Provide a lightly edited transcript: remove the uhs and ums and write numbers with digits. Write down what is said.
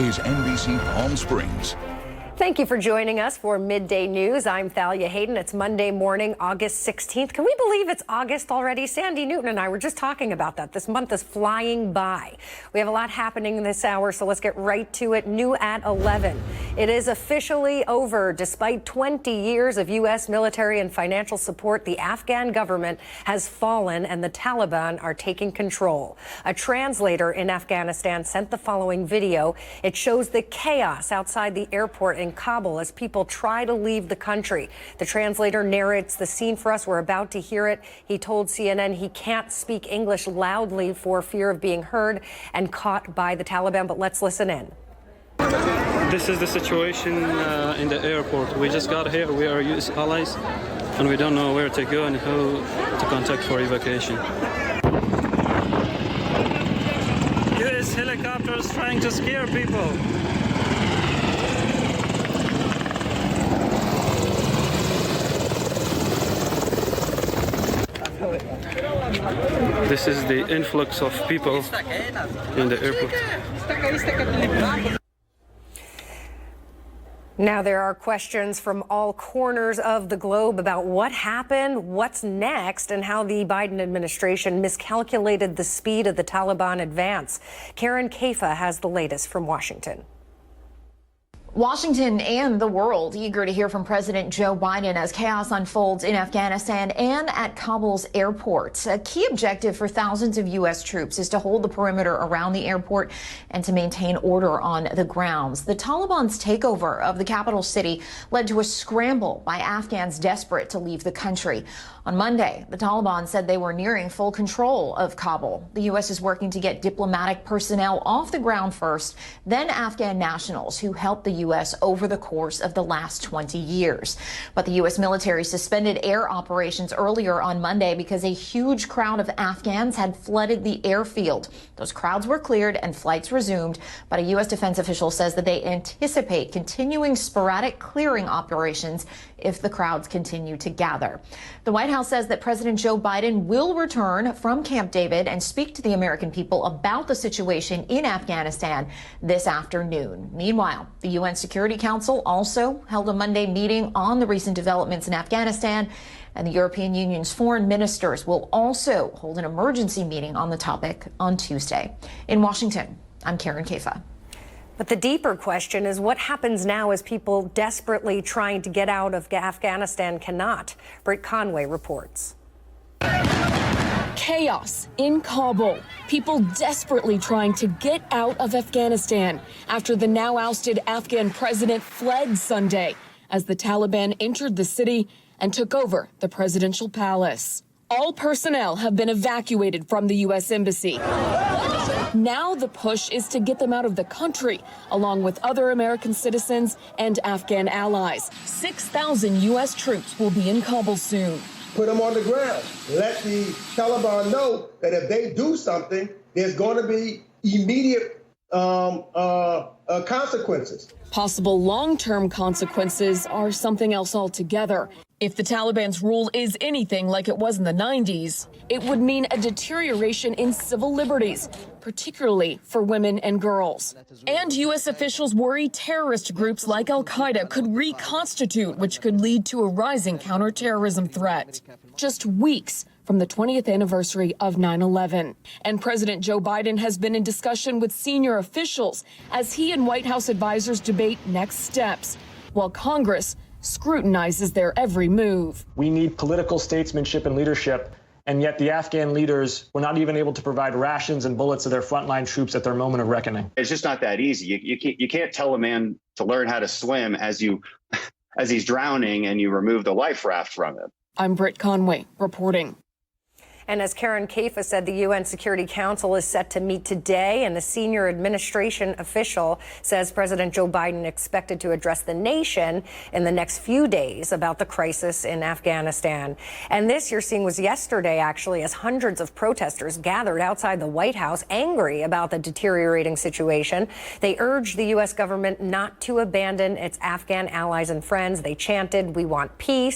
is NBC Palm Springs. Thank you for joining us for Midday News. I'm Thalia Hayden. It's Monday morning, August 16th. Can we believe it's August already? Sandy Newton and I were just talking about that. This month is flying by. We have a lot happening this hour, so let's get right to it. New at 11. It is officially over. Despite 20 years of U.S. military and financial support, the Afghan government has fallen and the Taliban are taking control. A translator in Afghanistan sent the following video. It shows the chaos outside the airport in Kabul as people try to leave the country. The translator narrates the scene for us. We're about to hear it. He told CNN he can't speak English loudly for fear of being heard and caught by the Taliban, but let's listen in. This is the situation in the airport. We just got here. We are U.S. allies, and we don't know where to go and who to contact for evacuation. U.S. helicopters trying to scare people. This is the influx of people in the airport. Now there are questions from all corners of the globe about what happened, what's next, and how the Biden administration miscalculated the speed of the Taliban advance. Karen Kaifa has the latest from Washington. Washington and the world eager to hear from President Joe Biden as chaos unfolds in Afghanistan and at Kabul's airport. A key objective for thousands of U.S. troops is to hold the perimeter around the airport and to maintain order on the grounds. The Taliban's takeover of the capital city led to a scramble by Afghans desperate to leave the country. On Monday, the Taliban said they were nearing full control of Kabul. The U.S. is working to get diplomatic personnel off the ground first, then Afghan nationals who helped the U.S. over the course of the last 20 years. But the U.S. military suspended air operations earlier on Monday because a huge crowd of Afghans had flooded the airfield. Those crowds were cleared and flights resumed, but a U.S. defense official says that they anticipate continuing sporadic clearing operations if the crowds continue to gather. The White House says that President Joe Biden will return from Camp David and speak to the American people about the situation in Afghanistan this afternoon. Meanwhile, the UN Security Council also held a Monday meeting on the recent developments in Afghanistan, and the European Union's foreign ministers will also hold an emergency meeting on the topic on Tuesday. In Washington, I'm Karen Kaifa. But the deeper question is what happens now as people desperately trying to get out of Afghanistan cannot. Britt Conway reports. Chaos in Kabul. People desperately trying to get out of Afghanistan after the now ousted Afghan president fled Sunday as the Taliban entered the city and took over the presidential palace. All personnel have been evacuated from the U.S. embassy. Now the push is to get them out of the country, along with other American citizens and Afghan allies. 6,000 U.S. troops will be in Kabul soon. Put them on the ground. Let the Taliban know that if they do something, there's going to be immediate consequences. Possible long-term consequences are something else altogether. If the Taliban's rule is anything like it was in the 90s, it would mean a deterioration in civil liberties, particularly for women and girls. And U.S. officials worry terrorist groups like al-Qaeda could reconstitute, which could lead to a rising counterterrorism threat. Just weeks from the 20th anniversary of 9/11. And President Joe Biden has been in discussion with senior officials as he and White House advisors debate next steps, while Congress scrutinizes their every move. We need political statesmanship and leadership, and yet the Afghan leaders were not even able to provide rations and bullets to their frontline troops at their moment of reckoning. It's just not that easy. You can't tell a man to learn how to swim as he's drowning and you remove the life raft from him. I'm Britt Conway reporting. And as Karen Kaifa said, the UN Security Council is set to meet today, and a senior administration official says President Joe Biden expected to address the nation in the next few days about the crisis in Afghanistan. And this you're seeing was yesterday, actually, as hundreds of protesters gathered outside the White House, angry about the deteriorating situation. They urged the U.S. government not to abandon its Afghan allies and friends. They chanted, "We want peace."